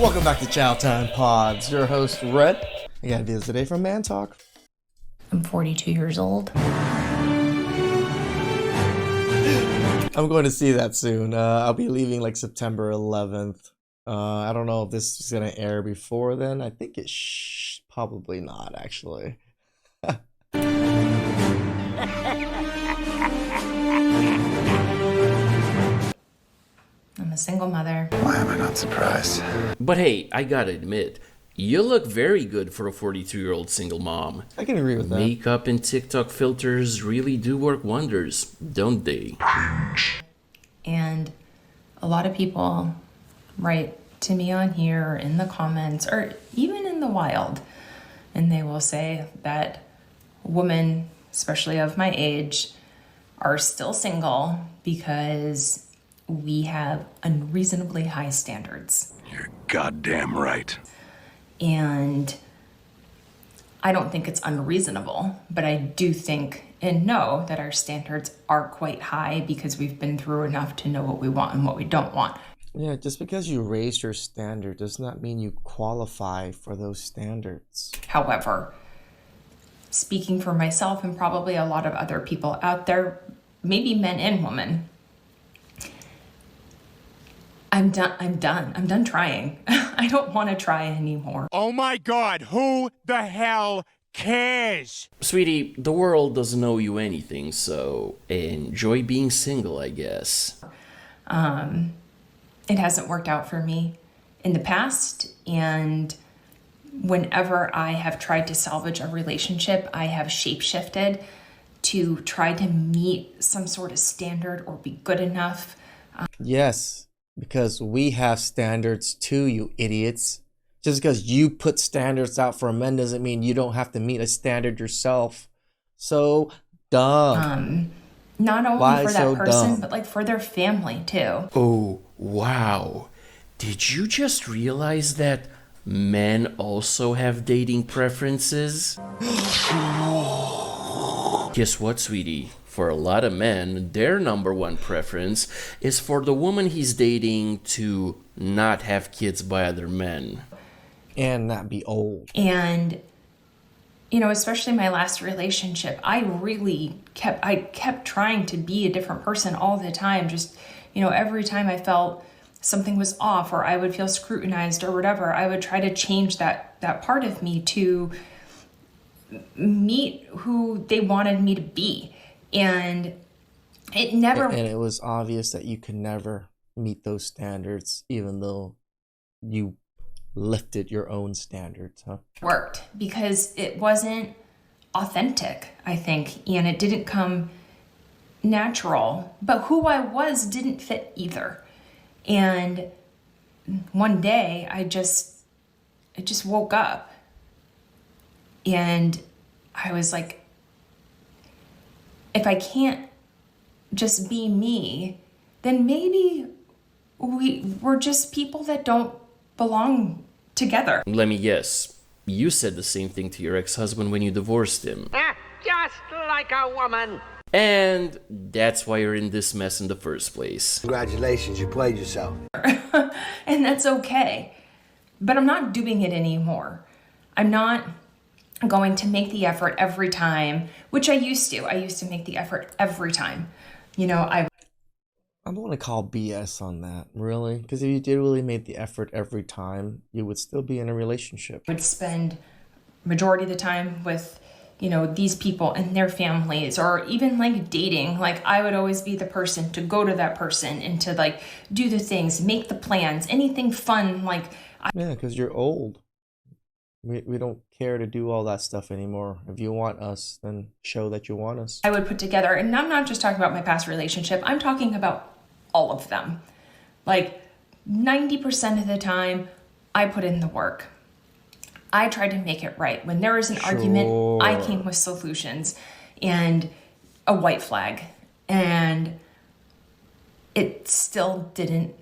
Welcome back to CHOWTIME Pods. Your host, Red. I got videos today from Man Talk. I'm 42 years old. I'm going to see that soon. I'll be leaving like September 11th. I don't know if this is going to air before then. I think it probably not, actually. I'm a single mother. Why am I not surprised? But hey, I gotta admit, you look very good for a 42-year-old single mom. I can agree with that. Makeup and TikTok filters really do work wonders, don't they? And a lot of people write to me on here or in the comments or even in the wild, and they will say that women, especially of my age, are still single because we have unreasonably high standards. You're goddamn right. And I don't think it's unreasonable, but I do think and know that our standards are quite high because we've been through enough to know what we want and what we don't want. Yeah, just because you raised your standard does not mean you qualify for those standards. However, speaking for myself and probably a lot of other people out there, maybe men and women, I'm done trying. I don't want to try anymore. Oh my God, who the hell cares? Sweetie, the world doesn't owe you anything, so enjoy being single, I guess. It hasn't worked out for me in the past, and whenever I have tried to salvage a relationship, I have shapeshifted to try to meet some sort of standard or be good enough. Yes, because we have standards too, you idiots. Just because you put standards out for men doesn't mean you don't have to meet a standard yourself. So dumb. Not only Why for that so person, dumb? but like for their family too. Oh, wow. Did you just realize that men also have dating preferences? Guess what, sweetie? For a lot of men, their number one preference is for the woman he's dating to not have kids by other men. And not be old. And, you know, especially my last relationship, I kept trying to be a different person all the time. Just, you know, every time I felt something was off or I would feel scrutinized or whatever, I would try to change that part of me to meet who they wanted me to be. And it never... And it was obvious that you could never meet those standards, even though you lifted your own standards, huh? worked because it wasn't authentic, I think, and it didn't come natural. But who I was didn't fit either. And one day I just woke up and I was like, if I can't just be me, then maybe we're just people that don't belong together. Let me guess. You said the same thing to your ex-husband when you divorced him. Just like a woman. And that's why you're in this mess in the first place. Congratulations, you played yourself. And that's okay. But I'm not doing it anymore. I'm not going to make the effort every time, which I used to. I used to make the effort every time. You know, I don't want to call BS on that, really. Because if you did really make the effort every time, you would still be in a relationship. would spend majority of the time with, you know, these people and their families, or even like dating. Like I would always be the person to go to that person and to like do the things, make the plans, anything fun. Like Yeah, because you're old. We don't care to do all that stuff anymore. If you want us, then show that you want us. I would put together, and I'm not just talking about my past relationship, I'm talking about all of them. Like 90% of the time, I put in the work. I tried to make it right. When there was an argument, I came with solutions and a white flag. And it still didn't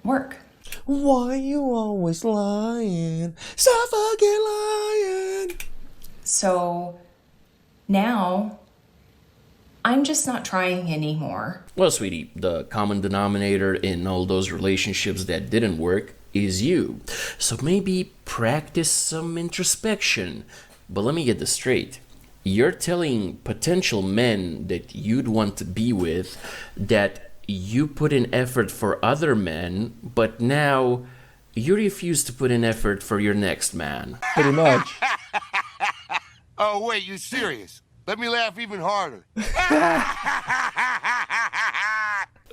work. Why you always lying? Stop fucking lying. So now I'm just not trying anymore. Well, sweetie, the common denominator in all those relationships that didn't work is you. So maybe practice some introspection. But let me get this straight. You're telling potential men that you'd want to be with that you put in effort for other men, but now you refuse to put in effort for your next man. Pretty much. Oh, wait, you serious? Let me laugh even harder.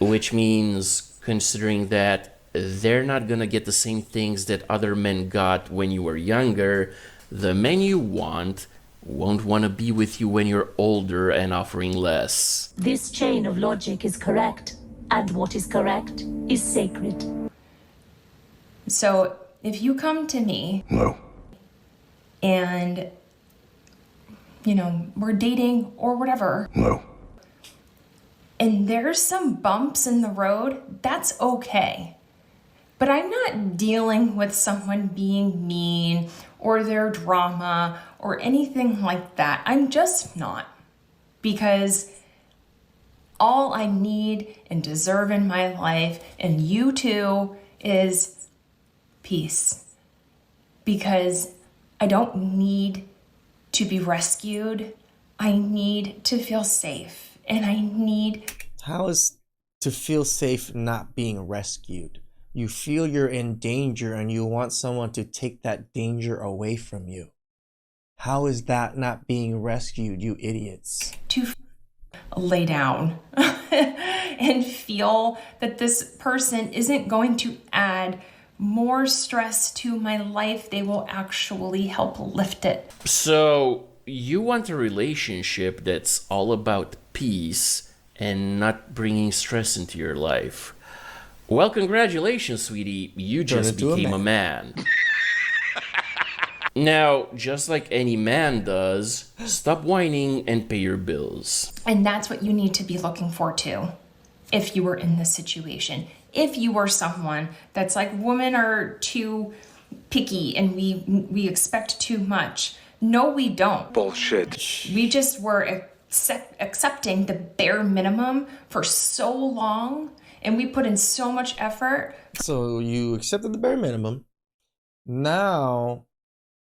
Which means, considering that they're not gonna get the same things that other men got when you were younger, the men you want won't want to be with you when you're older and offering less. This chain of logic is correct, and what is correct is sacred. So if you come to me No. and, we're dating or whatever, No. and there's some bumps in the road, that's okay. But I'm not dealing with someone being mean or their drama or anything like that. I'm just not. Because all I need and deserve in my life, and you too, is peace. Because I don't need to be rescued. I need to feel safe. And I need... How is to feel safe not being rescued? You feel you're in danger and you want someone to take that danger away from you. How is that not being rescued, you idiots? to lay down and feel that this person isn't going to add more stress to my life. They will actually help lift it. So, you want a relationship that's all about peace and not bringing stress into your life. Well, congratulations, sweetie. You just became a man. Now, just like any man does, stop whining and pay your bills. And that's what you need to be looking for too, if you were in this situation. If you were someone that's like, women are too picky and we expect too much. No, we don't. Bullshit. We just were accepting the bare minimum for so long, and we put in so much effort. So you accepted the bare minimum. Now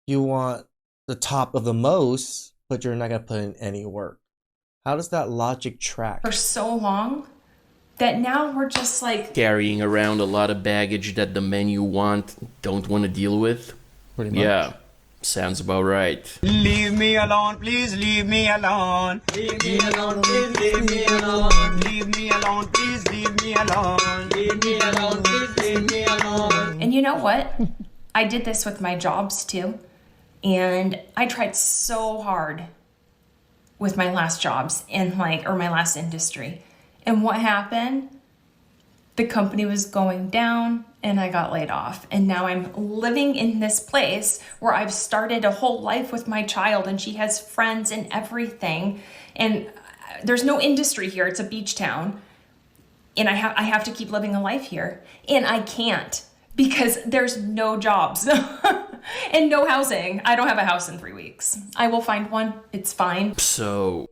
you want the top of the most, but you're not going to put in any work. How does that logic track? For so long that now we're just like Carrying around a lot of baggage that the men you want don't want to deal with? Pretty much. Yeah, sounds about right. Leave me alone, please leave me alone. Leave me alone, please leave me alone. Leave me alone, please leave me alone. Leave me alone, please leave me alone. And you know what? I did this with my jobs too. And I tried so hard with my last jobs and or my last industry. And what happened? The company was going down and I got laid off. And now I'm living in this place where I've started a whole life with my child and she has friends and everything. And there's no industry here. It's a beach town. And I have to keep living a life here. And I can't because there's no jobs and no housing. I don't have a house in 3 weeks. I will find one. It's fine. So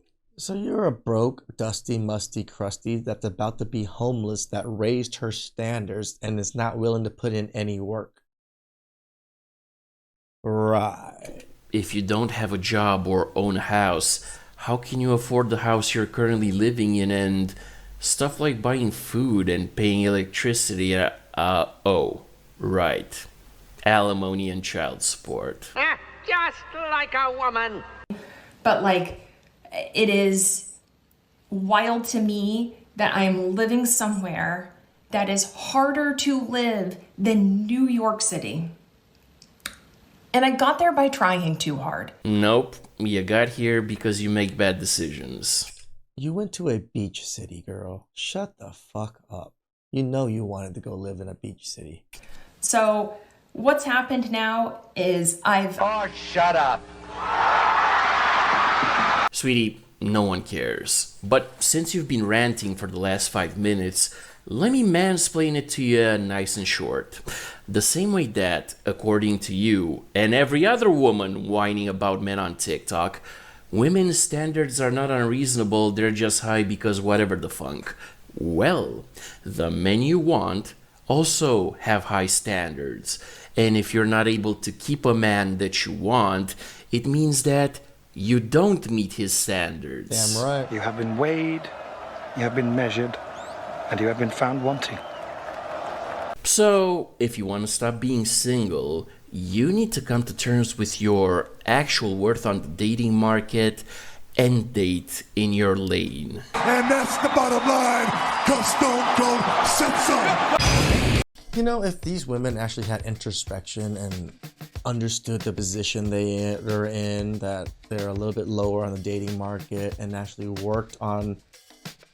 you're a broke, dusty, musty, crusty that's about to be homeless that raised her standards and is not willing to put in any work. Right. if you don't have a job or own a house, how can you afford the house you're currently living in and stuff like buying food and paying electricity? Oh, right. Alimony and child support. Just like a woman. But it is wild to me that I'm living somewhere that is harder to live than New York City. And I got there by trying too hard. Nope, you got here because you make bad decisions. You went to a beach city, girl. Shut the fuck up. You know you wanted to go live in a beach city. So what's happened now is Oh, shut up. Sweetie, no one cares. But since you've been ranting for the last 5 minutes, let me mansplain it to you nice and short. The same way that, according to you and every other woman whining about men on TikTok, women's standards are not unreasonable, they're just high because whatever the funk. Well, the men you want also have high standards. And if you're not able to keep a man that you want, it means that you don't meet his standards. Damn right. You have been weighed, you have been measured, and you have been found wanting. So, if you want to stop being single, you need to come to terms with your actual worth on the dating market and date in your lane. And that's the bottom line, because Stone Cold said so. You know, if these women actually had introspection and understood the position they're in, that they're a little bit lower on the dating market, and actually worked on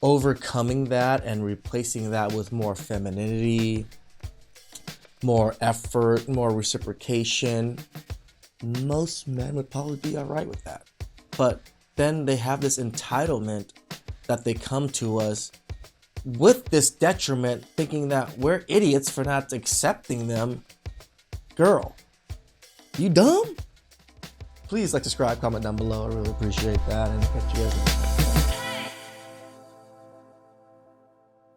overcoming that and replacing that with more femininity, more effort, more reciprocation, most men would probably be all right with that. But then they have this entitlement that they come to us with this detriment, thinking that we're idiots for not accepting them. Girl, you dumb? Please like, subscribe, comment down below. I really appreciate that, and catch you guys next time.